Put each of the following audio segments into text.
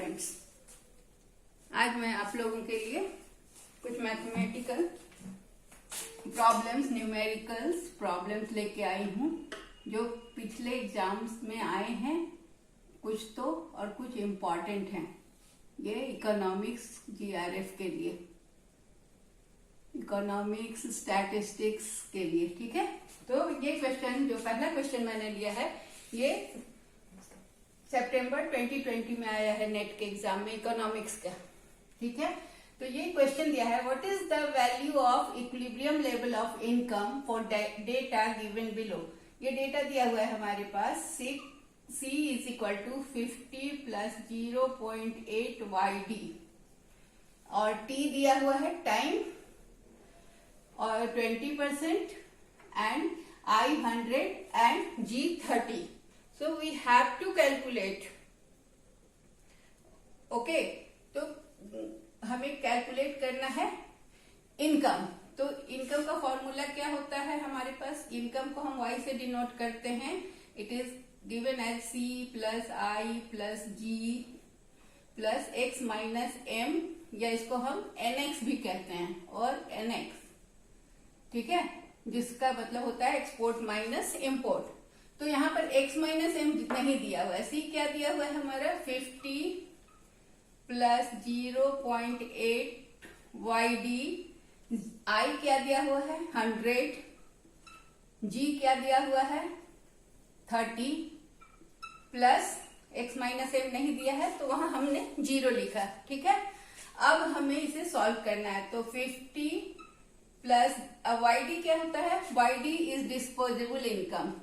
Students, आज मैं आप लोगों के लिए कुछ मैथमेटिकल प्रॉब्लम्स, न्यूमेरिकल्स प्रॉब्लम्स लेके आई हूँ जो पिछले एग्जाम्स में आए हैं, कुछ तो और कुछ इम्पॉर्टेंट हैं। ये इकोनॉमिक्स जीआरएफ के लिए, इकोनॉमिक्स स्टैटिस्टिक्स के लिए, ठीक है। तो ये क्वेश्चन, जो पहला क्वेश्चन मैंने लिया है, ये सितंबर 2020 में आया है नेट के एग्जाम में, इकोनॉमिक्स का, ठीक है। तो ये क्वेश्चन दिया है, what is the value of equilibrium level of income for data given below. ये डेटा दिया हुआ है हमारे पास, C is equal to 50 plus 0.8 YD, और T दिया हुआ है टाइम, और 20% and I 100 and G 30. So we have to calculate. Okay, तो हमें कैलकुलेट करना है इनकम। तो इनकम का फॉर्मूला क्या होता है हमारे पास? इनकम को हम Y से डिनोट करते हैं। It is given as C plus I plus G plus X minus M, या इसको हम NX भी कहते हैं, और NX, ठीक है, जिसका मतलब होता है एक्सपोर्ट माइनस इम्पोर्ट। तो यहाँ पर x माइनस एम नहीं दिया हुआ है। C क्या दिया हुआ है हमारा? 50 प्लस 0.8 YD, I क्या दिया हुआ है? 100, G क्या दिया हुआ है? 30, प्लस x माइनस एम नहीं दिया है, तो वहां हमने 0 लिखा, ठीक है। अब हमें इसे सॉल्व करना है। तो 50 प्लस YD क्या होता है? YD इज डिस्पोजेबल इनकम,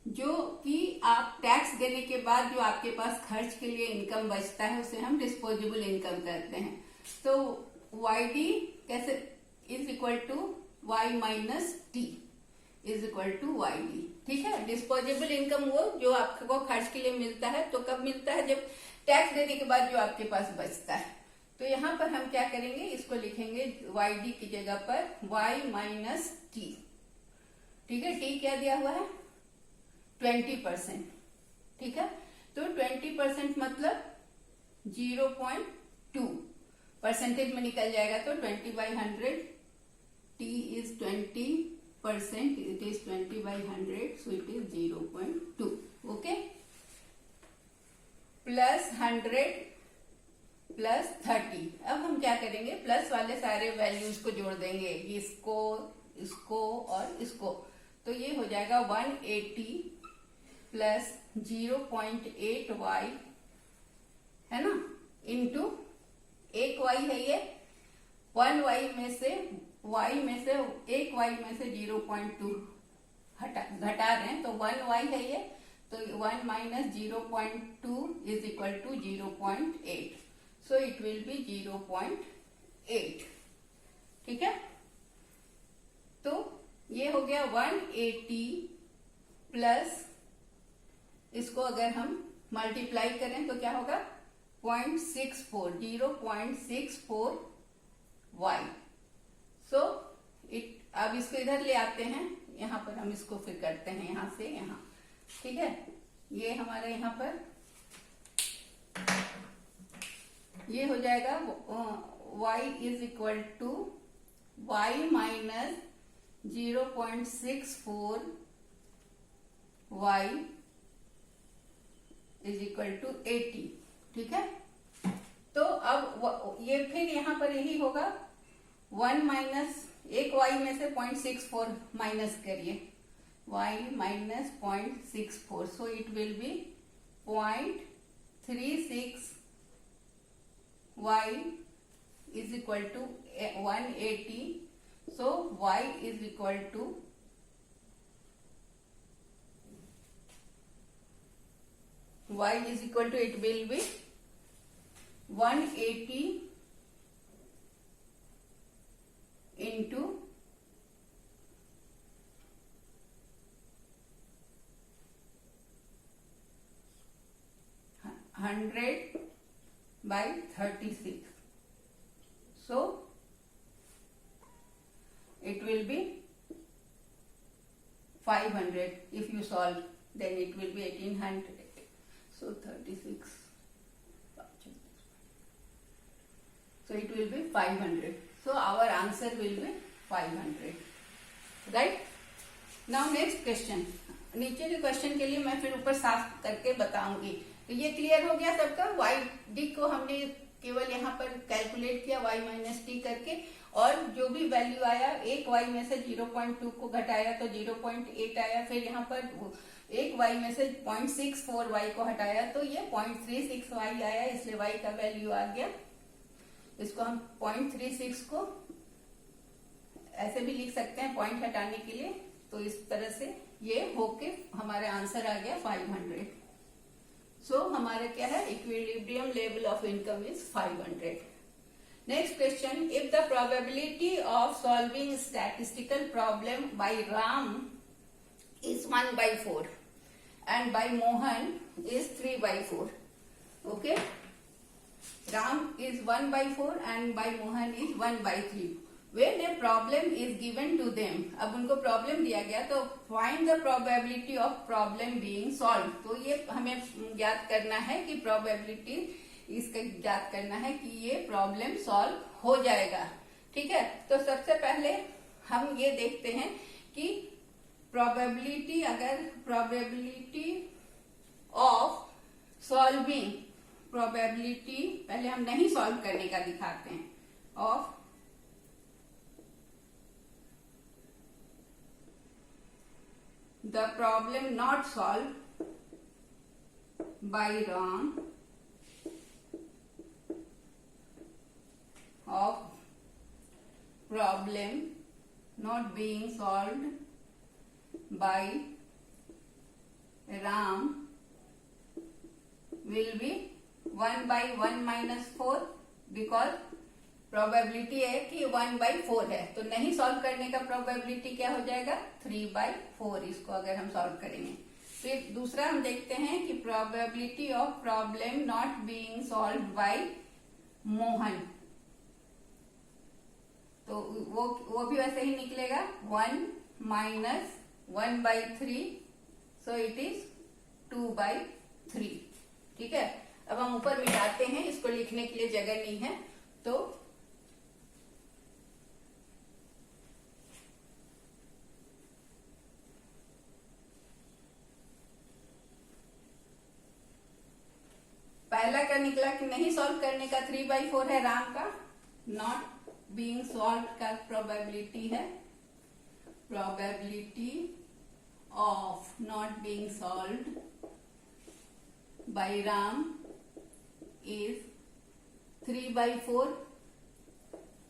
जो कि आप टैक्स देने के बाद जो आपके पास खर्च के लिए इनकम बचता है, उसे हम डिस्पोजेबल इनकम कहते हैं। तो YD कैसे is equal to Y minus T is equal to YD, ठीक है। डिस्पोजेबल इनकम वो जो आपको खर्च के लिए मिलता है, तो कब मिलता है? जब टैक्स देने के बाद जो आपके पास बचता है। तो यहाँ पर हम क्या करेंगे, इसको लिखेंगे YD की जगह पर Y माइनस T, ठीक है। T क्या दिया हुआ है? 20%, ठीक है। तो 20% मतलब 0.2 परसेंटेज में निकल जाएगा। तो 20/100, T is 20%, it is 20/100, so it is 0.2, okay. Plus 100 plus 30। अब हम क्या करेंगे, प्लस वाले सारे वैल्यूज को जोड़ देंगे, इसको, इसको और इसको। तो ये हो जाएगा 180 प्लस 0.8 Y, है ना, इंटू एक Y है ये, 1 Y में से, Y में से, एक Y में से 0.2 घटा रहे हैं, तो 1 Y है ये, तो 1 minus 0.2 is equal to 0.8, so it will be 0.8, ठीक है। तो ये हो गया 180 प्लस, इसको अगर हम मल्टीप्लाई करें तो क्या होगा? 0.64, 0.64 Y। सो इट, अब इसको इधर ले आते हैं, यहाँ पर हम इसको फिर करते हैं यहाँ से यहाँ, ठीक है। ये हमारे यहाँ पर ये हो जाएगा Y is equal to Y minus 0.64 Y is equal to 80, ठीक है। तो अब ये फिर यहाँ पर यही होगा, 1 माइनस, एक Y में से 0.64 माइनस करिए, Y minus 0.64, so it will be 0.36 Y is equal to 180, so Y is equal to it will be 180 into 100/36, so it will be 500. If you solve, then it will be 1800. So 36 so it will be 500. So our answer will be 500. Right? Now next question. नीचे के question के लिए मैं फिर ऊपर साफ करके बताऊंगी. तो ये क्लियर हो गया सबका. y d को हमने केवल यहाँ पर कैलकुलेट किया y माइनस टी करके, और जो भी वैल्यू आया एक y में से 0.2 को घटाया तो 0.8 आया, फिर यहाँ पर एक y में से 0.64 y को हटाया तो ये 0.36 y आया, इसलिए y का वैल्यू आ गया. इसको हम 0.36 को ऐसे भी लिख सकते हैं पॉइंट हटाने के लिए. तो इस तरह से ये होके हमारा आंसर आ गया 500. सो हमारा क्या है, equilibrium level of income is 500. Next question. If the probability of solving statistical problem by Ram is 1/4 and by Mohan is 3/4. Okay, Ram is 1/4 and by Mohan is 1/3. When a problem is given to them, अब उनको problem दिया गया तो find the probability of problem being solved. तो ये हमें ज्ञात करना है कि probability इसका ज्ञात करना है कि ये प्रॉब्लम सॉल्व हो जाएगा. ठीक है, तो सबसे पहले हम ये देखते हैं कि प्रोबेबिलिटी, अगर प्रोबेबिलिटी ऑफ सॉल्विंग, प्रोबेबिलिटी पहले हम नहीं सॉल्व करने का दिखाते हैं, of the problem not solve by Ram of problem not being solved by Ram will be 1/1 minus 4, because probability है कि 1/4 है, तो नहीं सॉल्व करने का प्रोबेबिलिटी क्या हो जाएगा 3/4. इसको अगर हम सॉल्व करेंगे. फिर दूसरा हम देखते हैं कि probability of problem not being solved by Mohan, तो वो भी वैसे ही निकलेगा 1 minus 1/3, so it is 2/3. ठीक है, अब हम ऊपर मिटाते हैं, इसको लिखने के लिए जगह नहीं है. तो पहला क्या निकला कि नहीं सॉल्व करने का 3/4 है राम का, नॉट बीइंग सॉल्व का प्रोबेबिलिटी है, probability of not being solved by Ram is 3/4,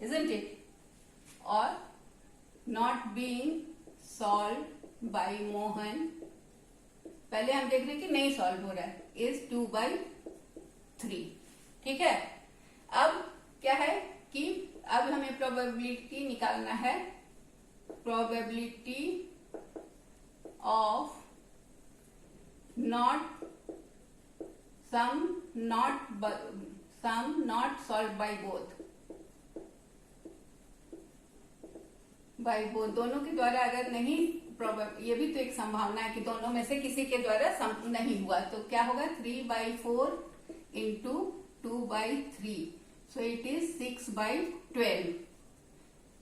isn't it? Or not being solved by Mohan, पहले हम देख रहे हैं कि नहीं सॉल्व हो रहा है, is 2/3. ठीक है, अब क्या है कि अब हमें प्रोबेबिलिटी निकालना है, probability of not some not solved by both, दोनों के द्वारा अगर नहीं, ये भी तो एक संभावना है कि दोनों में से किसी के द्वारा नहीं हुआ, तो क्या होगा 3/4 into 2/3, so it is 6/12.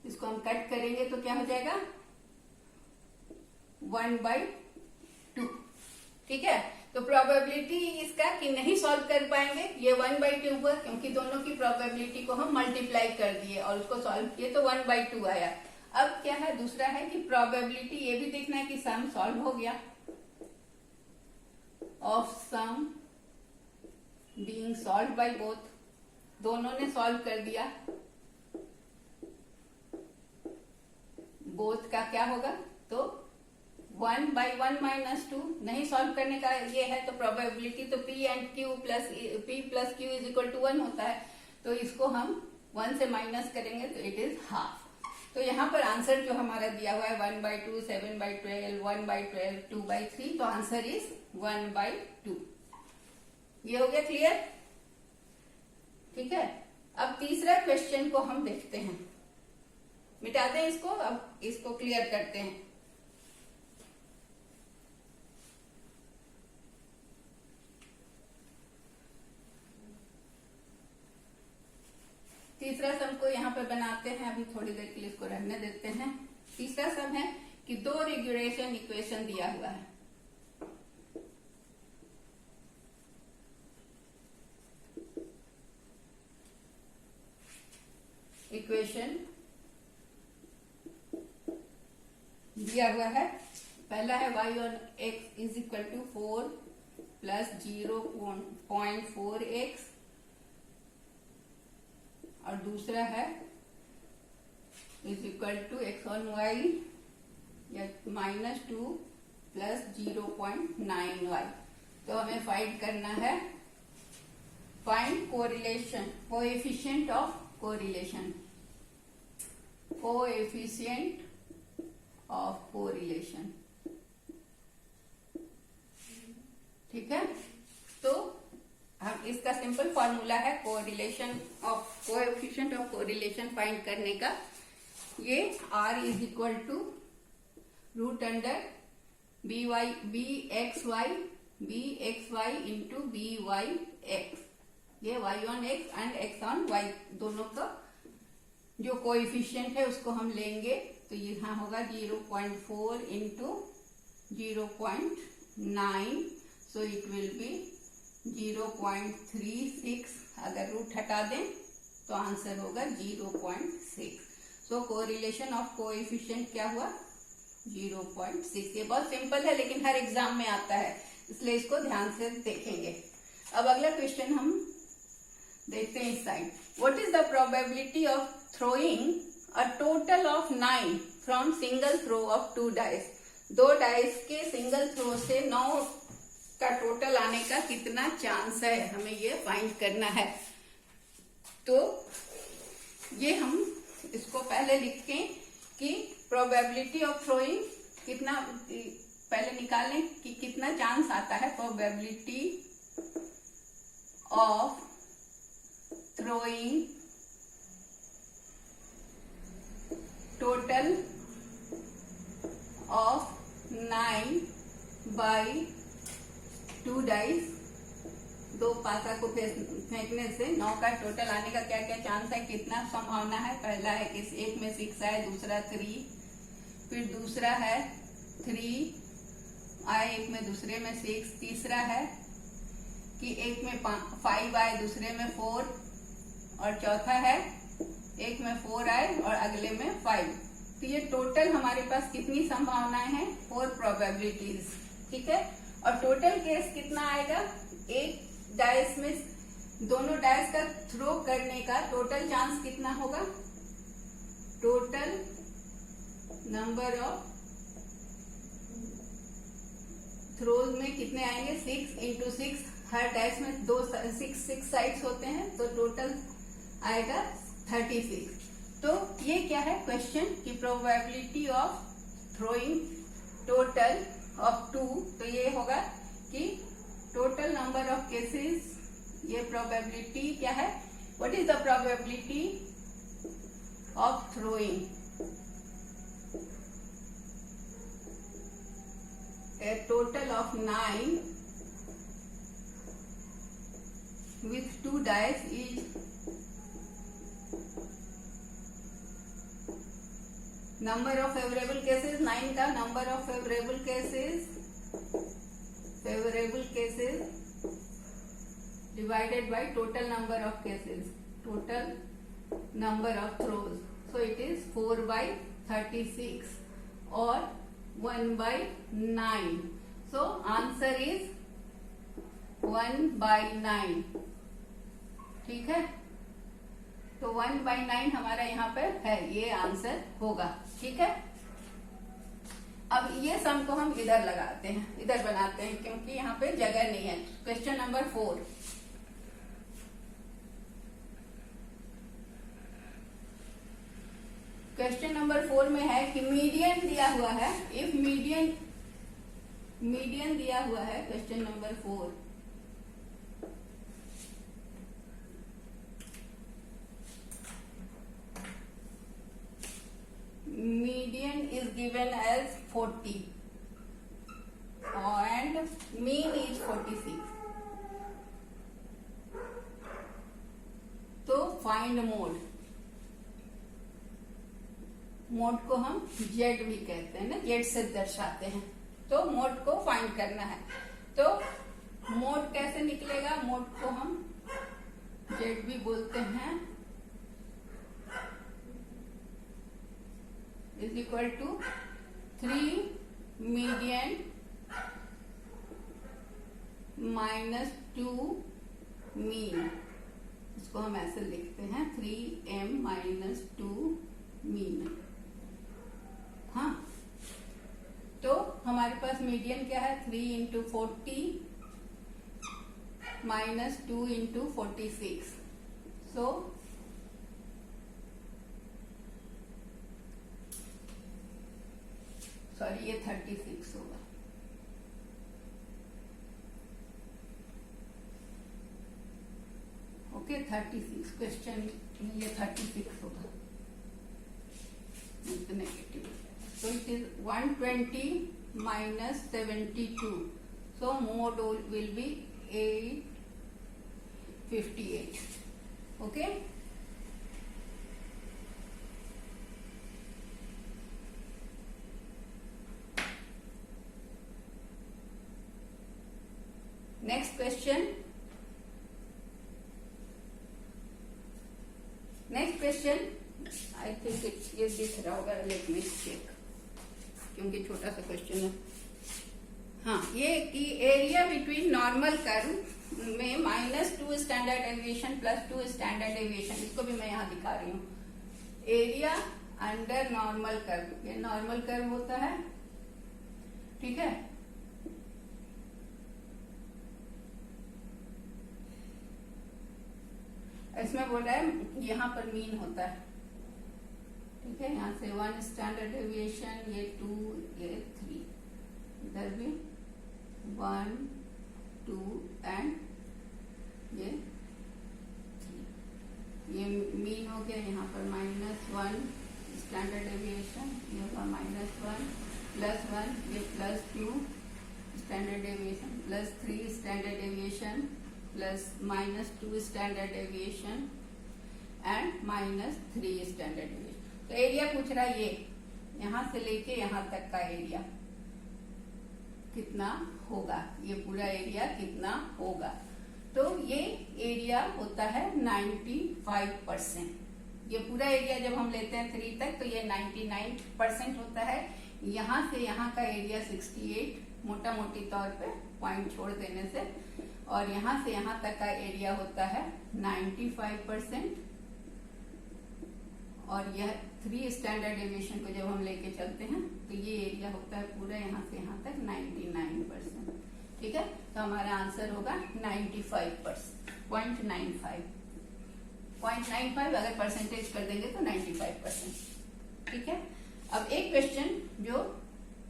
इसको हम कट करेंगे तो क्या हो जाएगा 1/2. ठीक है, तो प्रोबेबिलिटी इसका कि नहीं सॉल्व कर पाएंगे ये 1/2 हुआ, क्योंकि दोनों की प्रोबेबिलिटी को हम मल्टीप्लाई कर दिए और उसको सॉल्व किए तो 1/2 आया. अब क्या है, दूसरा है कि प्रोबेबिलिटी ये भी देखना है कि सम सॉल्व हो गया, of some being solve by both, दोनों ने सॉल्व कर दिया, बोथ का क्या होगा, तो 1/1 minus 2 नहीं सॉल्व करने का ये है, तो प्रोबेबिलिटी तो P plus Q is equal to 1 होता है, तो इसको हम 1 से माइनस करेंगे तो इट इज हाफ. तो यहाँ पर आंसर जो हमारा दिया हुआ है 1/2, 7/12, 1/12, 2/3, तो आंसर इज 1/2. ये हो गया क्लियर. ठीक है, अब तीसरा क्वेश्चन को हम देखते हैं, मिटाते हैं इसको, अब इसको क्लियर करते हैं. तीसरा सम को यहाँ पे बनाते हैं, अभी थोड़ी देर के लिए इसको रहने देते हैं। तीसरा सम है कि दो रेगुलेशन इक्वेशन दिया हुआ है। इक्वेशन दिया हुआ है, पहला है y on x is equal to 4 plus 0.4x और दूसरा है is equal to x on y या -2 प्लस 0.9y। तो हमें फाइंड करना है, find correlation, coefficient of correlation, coefficient of correlation. ठीक है, तो हम इसका सिंपल फॉर्मूला है correlation of coefficient of correlation find करने का। ये r is equal to root under b x y into b y x, ये y on x and x on y दोनों का जो कोएफिशिएंट है उसको हम लेंगे, तो यहाँ होगा 0.4 into 0.9, so it will be 0.36। अगर रूट हटा दें तो आंसर होगा 0.6। सो कोरिलेशन ऑफ कोएफिशिएंट क्या हुआ, 0.6। ये बहुत सिंपल है लेकिन हर एग्जाम में आता है, इसलिए इसको ध्यान से देखेंगे। अब अगला क्वेश्चन हम देखते हैं इस साइड। What is the probability of throwing a total of 9 from single throw of 2 dice. 2 dice के सिंगल थ्रो से 9 का टोटल आने का कितना चांस है, हमें ये फाइंड करना है। तो ये हम इसको पहले लिखें कि प्रोबेबिलिटी ऑफ थ्रोइंग कितना, पहले निकालें कि कितना चांस आता है probability of throwing total of 9 by 2 dice. 2 पासा को फेंकने से 9 का टोटल आने का क्या क्या चांस है, कितना संभावना है। पहला है कि एक में 6 आए, दूसरा 3, फिर दूसरा है 3 आए एक में, दूसरे में 6, तीसरा है कि एक में 5 आए, दूसरे में 4, और चौथा है एक में 4 आए और अगले में 5। तो ये टोटल हमारे पास कितनी संभावनाएं हैं, 4 प्रोबेबिलिटीज। ठीक है, और टोटल केस कितना आएगा, एक डाइस में दोनों डाइस का थ्रो करने का टोटल चांस कितना होगा, टोटल नंबर ऑफ थ्रोज में कितने आएंगे, 6 इंटू 6। हर डाइस में 6 साइड्स होते हैं, तो टोटल आएगा 36। तो ये क्या है क्वेश्चन की probability of throwing total of 2, तो ये होगा कि टोटल नंबर ऑफ केसेस, ये प्रोबेबिलिटी क्या है, what is the probability of throwing a total of 9 with 2 dice is number of favorable cases, 9 का number of favorable cases divided by total number of cases, total number of throws. So it is 4 by 36 or 1 by 9. So answer is 1 by 9. ठीक है, तो 1 by 9 हमारा यहाँ पे है, ये answer होगा। ठीक है, अब ये सम को हम इधर लगाते हैं, इधर बनाते हैं क्योंकि यहाँ पे जगह नहीं है। क्वेश्चन नंबर 4, क्वेश्चन नंबर 4 में है कि मीडियन दिया हुआ है। इफ मीडियन दिया हुआ है, question number 4, median is given as 40 and mean is 46. तो फाइंड मोड, मोड को हम जेड भी कहते हैं ना, जेड से दर्शाते हैं। तो मोड को फाइंड करना है। तो मोड कैसे निकलेगा? मोड को हम जेड भी बोलते हैं, is equal to 3 median minus 2 mean. इसको हम ऐसे लिखते हैं 3m माइनस 2 मीन। हाँ, तो हमारे पास मीडियन क्या है? 3 into 40 minus 2 into 46। So sorry, ये 36 होगा। ओके, 36 क्वेश्चन ये 36 होगा negative. So it is 120 minus 72. So mode will be 858. Okay. Next question. Next question. I think ये दिख रहा होगा, लेट मी चेक, क्योंकि छोटा सा क्वेश्चन है। हाँ, ये कि एरिया बिटवीन नॉर्मल कर्व में -2 standard deviation plus 2 standard deviation, इसको भी मैं यहाँ दिखा रही हूँ। एरिया अंडर नॉर्मल कर्व, ये नॉर्मल कर्व होता है, ठीक है। इसमें बोल रहा है यहाँ पर मीन होता है, ठीक है। यहाँ से 1 स्टैंडर्ड डेविएशन, ये 2, ये 3, इधर भी 1, 2 एंड ये 3। ये मीन हो गया। यहाँ पर -1 स्टैंडर्ड डेविएशन, ये होगा -1 +1, ये +2 standard deviation, +3 standard deviation, plus -2 standard deviation and -3 standard deviation. तो एरिया पूछ रहा है, ये यहां से लेके यहां तक का एरिया कितना होगा, ये पूरा एरिया कितना होगा। तो ये एरिया होता है 95%। ये पूरा एरिया जब हम लेते हैं 3 तक तो ये 99% होता है। यहां से यहां का एरिया 68, मोटा मोटी तौर पे पॉइंट छोड़ देने से, और यहां से यहां तक का एरिया होता है 95%। और यह 3 स्टैंडर्ड डेविएशन को जब हम लेके चलते हैं तो ये एरिया होता है पूरा यहां से यहां तक 99%, ठीक है। तो हमारा आंसर होगा 95%, 0.95 अगर परसेंटेज कर देंगे तो 95%, ठीक है। अब एक क्वेश्चन जो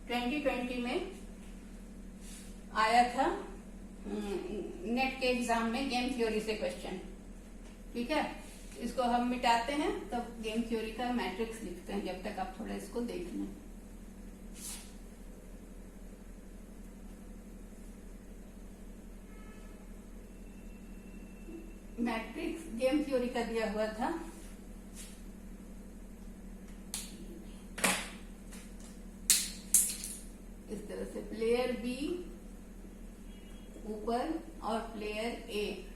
2020 में आया था नेट के एग्जाम में, गेम थ्योरी से क्वेश्चन, ठीक है। इसको हम मिटाते हैं तब गेम थ्योरी का मैट्रिक्स लिखते हैं, जब तक आप थोड़ा इसको देख लें। मैट्रिक्स गेम थ्योरी का दिया हुआ था, इस तरह से प्लेयर बी ऊपर और प्लेयर ए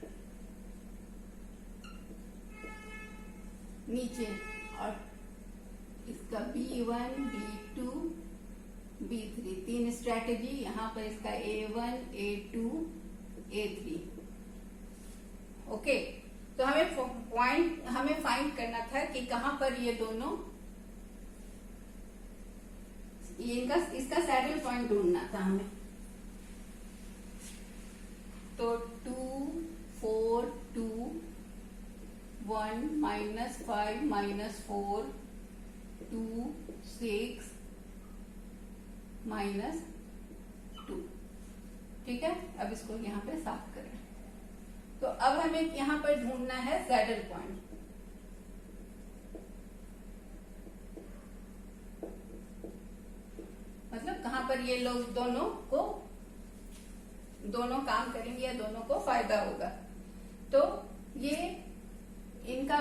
नीचे, और इसका B1, B2, B3 3 स्ट्रैटेजी। यहाँ पर इसका A1, A2, A3, ओके। तो हमें फाइंड करना था कि कहां पर ये दोनों, इसका सैडल पॉइंट ढूंढना था हमें। तो 2, 4, 2, 1, -5, -4, 2, 6, -2, ठीक है। अब इसको यहाँ पे साफ करें। तो अब हमें यहाँ पर ढूंढना है सैडल पॉइंट। मतलब कहां पर ये लोग दोनों काम करेंगे या दोनों को फायदा होगा। तो ये इनका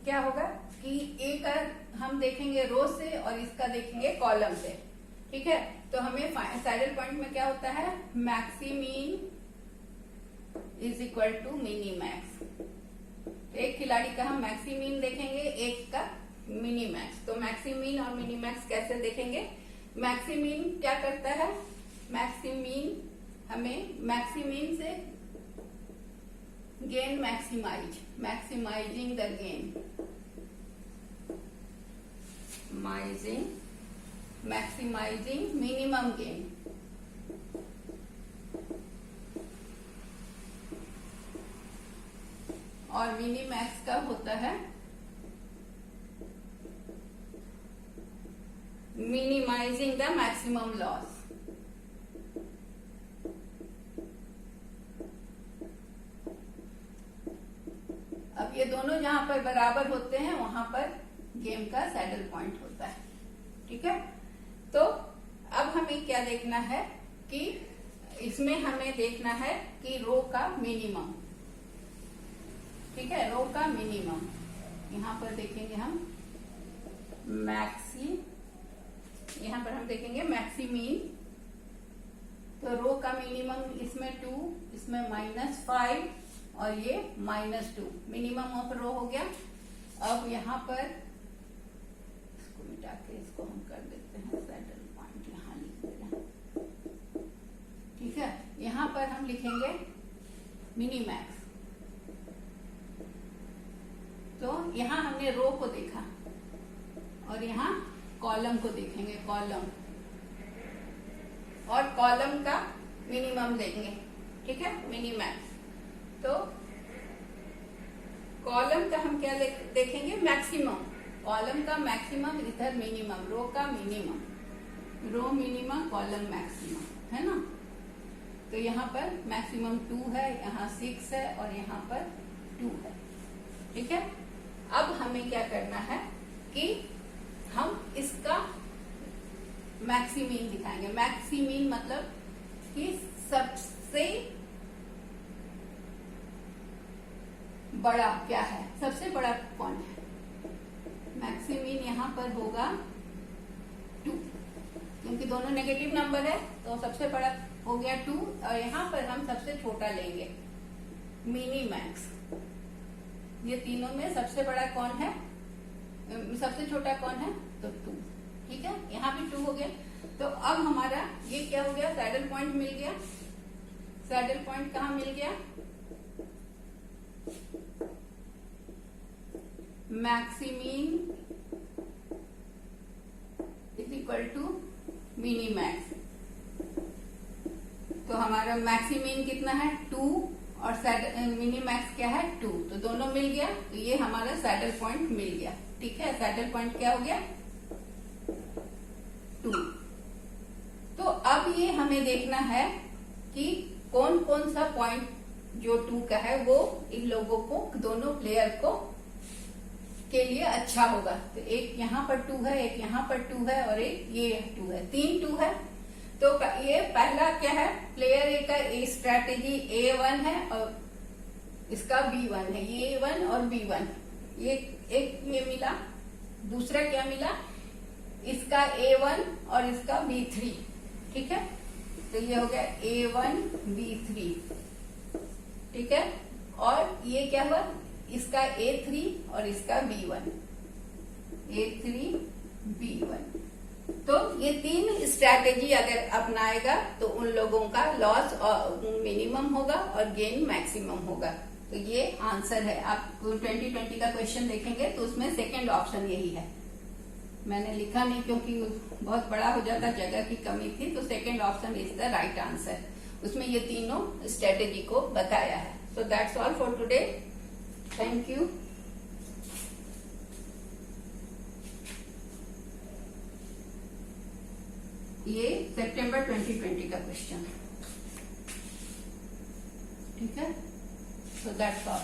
क्या होगा कि ए का हम देखेंगे रो से और इसका देखेंगे कॉलम से, ठीक है। तो हमें सैडल पॉइंट में क्या होता है, maximin is equal to minimax. एक खिलाड़ी का हम मैक्सिमीन देखेंगे, एक का मिनी मैक्स। तो मैक्सिमीन और मिनी मैक्स कैसे देखेंगे, मैक्सिमीन क्या करता है, मैक्सिमीन हमें मैक्सिमीन से gain maximising the gain, maximising minimum gain. और मिनी मैक्स का होता है मिनिमाइजिंग द मैक्सिमम लॉस। अब ये दोनों जहां पर बराबर होते हैं वहां पर गेम का सैडल पॉइंट होता है, ठीक है। तो अब हमें क्या देखना है कि इसमें हमें देखना है कि रो का मिनिमम, ठीक है, रो का मिनिमम। यहां पर देखेंगे हम यहां पर हम देखेंगे मैक्सिमीन। तो रो का मिनिमम इसमें 2, इसमें -5 और ये -2, मिनिमम ऑफ रो हो गया। अब यहां पर इसको मिटा के इसको हम कर देते हैं सैडल पॉइंट, यहां लिख दे रहे हैं, ठीक है। यहां पर हम लिखेंगे मिनी मैक्स। तो यहां हमने रो को देखा और यहां कॉलम को देखेंगे, कॉलम, और कॉलम का मिनिमम लेंगे, ठीक है, मिनी मैक्स। तो कॉलम का हम क्या देखेंगे, मैक्सिमम, कॉलम का मैक्सिमम, इधर मिनिमम, रो का मिनिमम, रो मिनिमम कॉलम मैक्सिमम, है ना। तो यहाँ पर मैक्सिमम 2 है, यहाँ 6 है और यहाँ पर 2 है, ठीक है। अब हमें क्या करना है कि हम इसका मैक्सिमीन दिखाएंगे। मैक्सिमीन मतलब कि सबसे बड़ा क्या है, सबसे बड़ा कौन है। मैक्सिमीन यहां पर होगा 2, क्योंकि दोनों नेगेटिव नंबर है तो सबसे बड़ा हो गया 2, और यहां पर हम सबसे छोटा लेंगे मिनी मैक्स। ये तीनों में सबसे बड़ा कौन है, सबसे छोटा कौन है, तो 2, ठीक है। यहाँ भी 2 हो गया। तो अब हमारा ये क्या हो गया, सैडल पॉइंट मिल गया। सैडल पॉइंट कहाँ मिल गया, maximin is equal to minimax. तो हमारा मैक्सिमीन कितना है 2 और मिनी मैक्स क्या है 2, तो दोनों मिल गया। तो ये हमारा सैडल पॉइंट मिल गया, ठीक है। सैडल पॉइंट क्या हो गया 2। तो अब ये हमें देखना है कि कौन कौन सा पॉइंट जो 2 का है वो इन लोगों को, दोनों प्लेयर को के लिए अच्छा होगा। तो एक यहाँ पर 2 है, एक यहाँ पर 2 है और एक ये 2 है, 3 2 है। तो ये पहला क्या है, प्लेयर ए का स्ट्रैटेजी A1 है और इसका B1 है, ये A1 और B1, ये एक ये मिला। दूसरा क्या मिला, इसका A1 और इसका B3, ठीक है। तो ये हो गया A1 B3, ठीक है। और ये क्या हुआ, इसका A3 और इसका B1, A3 B1। तो ये 3 स्ट्रैटेजी अगर अपनाएगा तो उन लोगों का लॉस मिनिमम होगा और गेन मैक्सिमम होगा। तो ये आंसर है। आप 2020 का क्वेश्चन देखेंगे तो उसमें सेकंड ऑप्शन यही है। मैंने लिखा नहीं क्योंकि बहुत बड़ा हो जाता, जगह की कमी थी, तो second option is the right answer. उसमें ये तीनों स्ट्रेटेजी को बताया है। So that's all for today, thank you. ये सितंबर 2020 का क्वेश्चन, ठीक है। So that's all.